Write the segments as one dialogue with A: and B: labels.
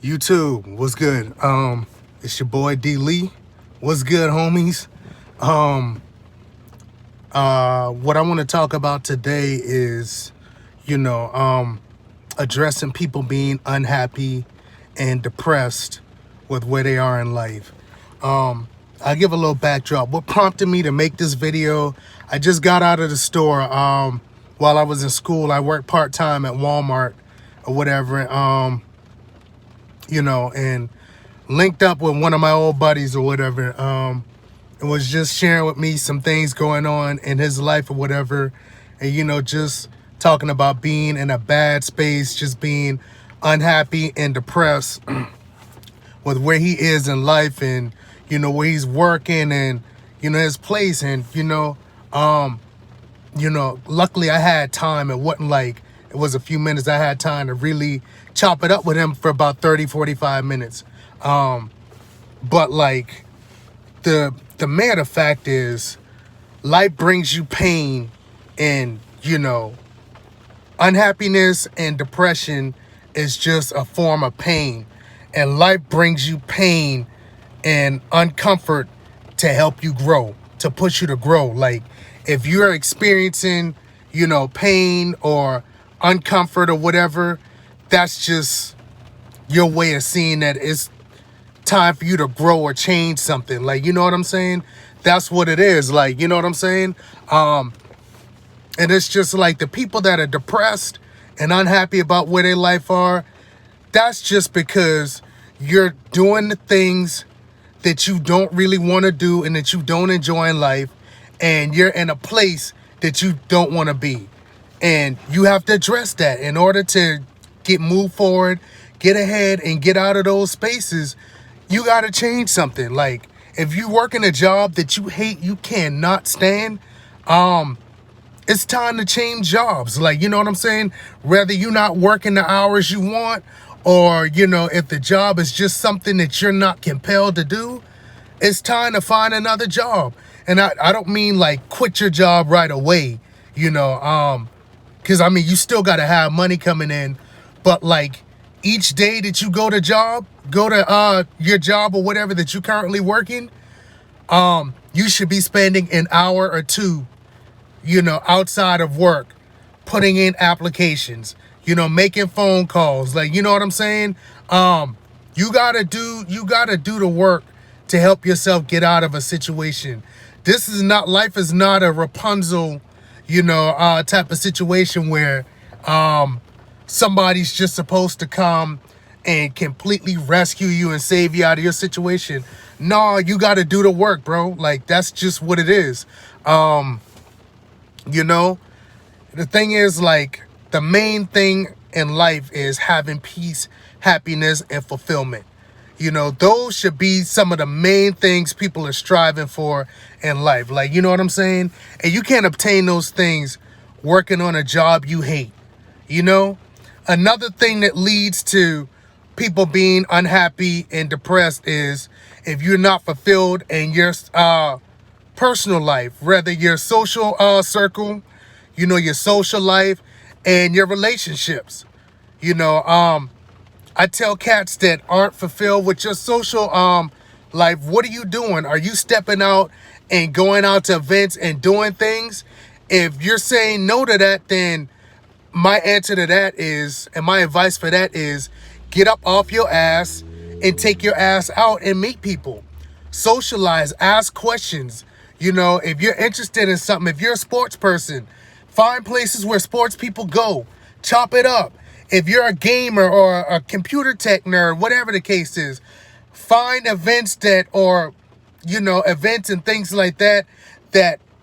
A: YouTube, what's good? It's your boy D Lee. What's good, homies? Um, what I want to talk about today is, you know, um, addressing people being unhappy and depressed with where they are in life. I'll give a little backdrop. What prompted me to make this video? I just got out of the store. While I was in school, I worked part-time at Walmart or whatever. And linked up with one of my old buddies or whatever, and was just sharing with me some things going on in his life or whatever, and just talking about being in a bad space, just being unhappy and depressed with where he is in life, and where he's working, and his place, and luckily I had time. It wasn't like it was a few minutes. I had time to really chop it up with him for about 30-45 minutes. But like the matter of fact is, life brings you pain, and unhappiness and depression is just a form of pain, and life brings you pain and uncomfort to help you grow, to push you to grow. Like if you're experiencing pain or uncomfort or whatever, that's just your way of seeing that it's time for you to grow or change something. Like, you know what I'm saying? That's what it is. Like, you know what I'm saying? And it's just like the people that are depressed and unhappy about where their life are, that's just because you're doing the things that you don't really want to do and that you don't enjoy in life, and you're in a place that you don't want to be. And you have to address that in order to move forward, get ahead, and get out of those spaces. You got to change something. Like if you work in a job that you hate, you cannot stand, it's time to change jobs. Like, you know what I'm saying? Whether you're not working the hours you want, or, if the job is just something that you're not compelled to do, it's time to find another job. And I don't mean like quit your job right away, because I mean, you still got to have money coming in. But like each day that you go to your job or whatever that you're currently working, you should be spending an hour or two, outside of work, putting in applications, making phone calls. Like, you know what I'm saying? You gotta do the work to help yourself get out of a situation. Life is not a Rapunzel, type of situation where somebody's just supposed to come and completely rescue you and save you out of your situation. No, you got to do the work, bro. Like, that's just what it is. The thing is, like, the main thing in life is having peace, happiness, and fulfillment. Those should be some of the main things people are striving for in life. Like, you know what I'm saying? And you can't obtain those things working on a job you hate. Another thing that leads to people being unhappy and depressed is if you're not fulfilled in your personal life, whether your social circle, your social life, and your relationships. I tell cats that aren't fulfilled with your social life, what are you doing? Are you stepping out and going out to events and doing things? If you're saying no to that, then my answer to that is, and my advice for that is, get up off your ass and take your ass out and meet people. Socialize, ask questions. If you're interested in something, if you're a sports person, find places where sports people go. Chop it up. If you're a gamer or a computer tech nerd, whatever the case is, find events events and things like that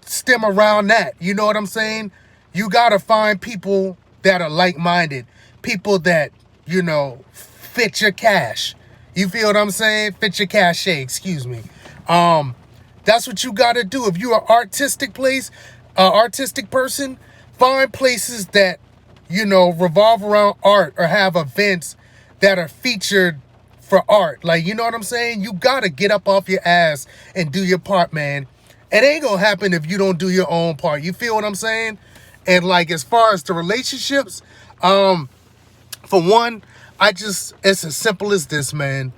A: stem around that. You know what I'm saying? You got to find people that are like-minded, people that, fit your cash. You feel what I'm saying? Fit your cachet, excuse me. That's what you got to do. If you're an artistic person, find places that, revolve around art or have events that are featured for art. Like, you know what I'm saying? You got to get up off your ass and do your part, man. It ain't going to happen if you don't do your own part. You feel what I'm saying? And like, as far as the relationships, for one, It's as simple as this, man.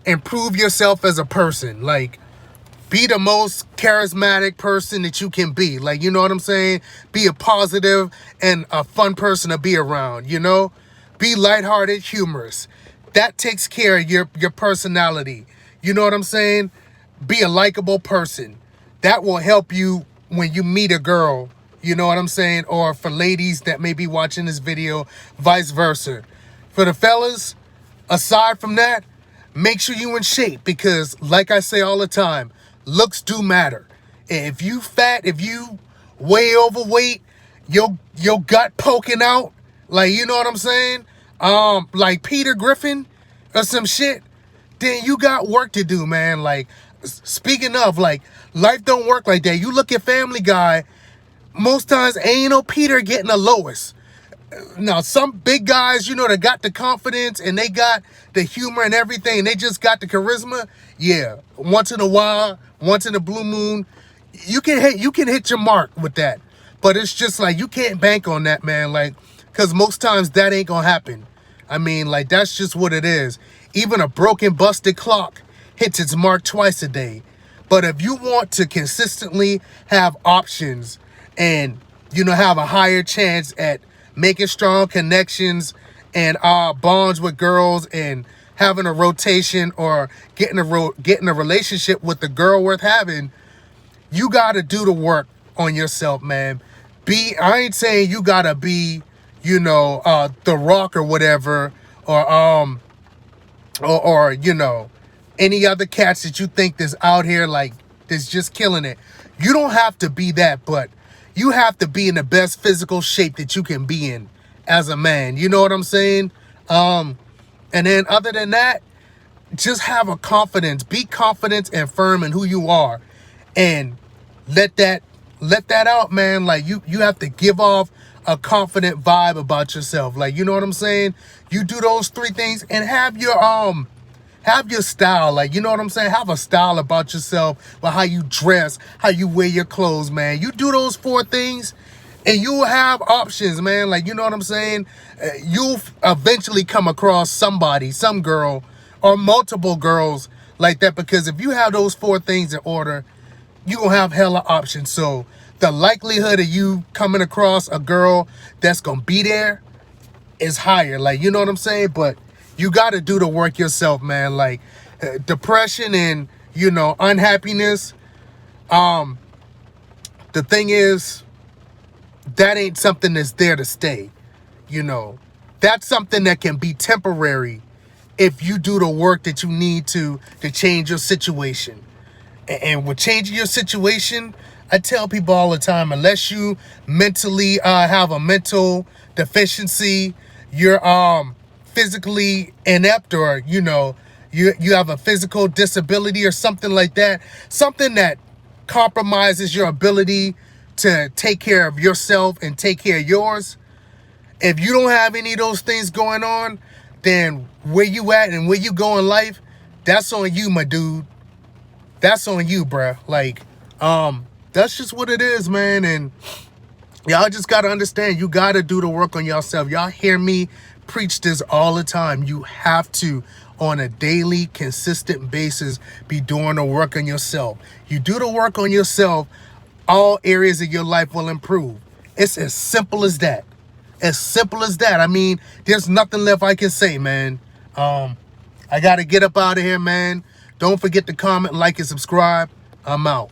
A: Improve yourself as a person. Like, be the most charismatic person that you can be. Like, you know what I'm saying? Be a positive and a fun person to be around, you know? Be lighthearted, humorous. That takes care of your personality. You know what I'm saying? Be a likable person. That will help you when you meet a girl. You know what I'm saying? Or for ladies that may be watching this video, vice versa. For the fellas, aside from that, make sure you in shape because, like I say all the time, looks do matter. If you fat, if you way overweight, your gut poking out, like, you know what I'm saying? Like Peter Griffin or some shit, then you got work to do, man. Like, speaking of, like, life don't work like that. You look at Family Guy, most times ain't no Peter getting the lowest. Now, some big guys, you know, that got the confidence and they got the humor and everything, and they just got the charisma. Yeah, once in a while, once in a blue moon, you can hit your mark with that. But it's just like you can't bank on that, man. Like, because most times that ain't gonna happen. I mean, like, that's just what it is. Even a broken, busted clock hits its mark twice a day. But if you want to consistently have options and, you know, have a higher chance at making strong connections and bonds with girls and having a rotation or getting a relationship with the girl worth having, you got to do the work on yourself, man. I ain't saying you got to be, you know, The Rock or whatever, or you know, any other cats that you think that's out here like that's just killing it. You don't have to be that, but you have to be in the best physical shape that you can be in as a man. You know what I'm saying? And then other than that, just have a confidence. Be confident and firm in who you are, and let that out, man. Like, you have to give off a confident vibe about yourself. Like, you know what I'm saying? You do those three things and have your style. Like, you know what I'm saying? Have a style about yourself, about how you dress, how you wear your clothes, man. You do those four things and you will have options, man. Like, you know what I'm saying? You'll eventually come across somebody, some girl, or multiple girls like that, because if you have those four things in order, you gonna have hella options. So the likelihood of you coming across a girl that's gonna be there is higher. Like, you know what I'm saying? But you got to do the work yourself, man. Like, depression and, you know, unhappiness. The thing is, that ain't something that's there to stay. You know, that's something that can be temporary if you do the work that you need to change your situation. And with changing your situation, I tell people all the time, unless you mentally have a mental deficiency, you're physically inept, or, you know, you have a physical disability or something like that, something that compromises your ability to take care of yourself and take care of yours. If you don't have any of those things going on, then where you at and where you go in life, that's on you, my dude. That's on you, bruh. Like, that's just what it is, man. And y'all just got to understand, you got to do the work on yourself. Y'all hear me preach this all the time. You have to, on a daily, consistent basis, be doing the work on yourself. You do the work on yourself, all areas of your life will improve. It's as simple as that. As simple as that. I mean, there's nothing left I can say, man. I got to get up out of here, man. Don't forget to comment, like, and subscribe. I'm out.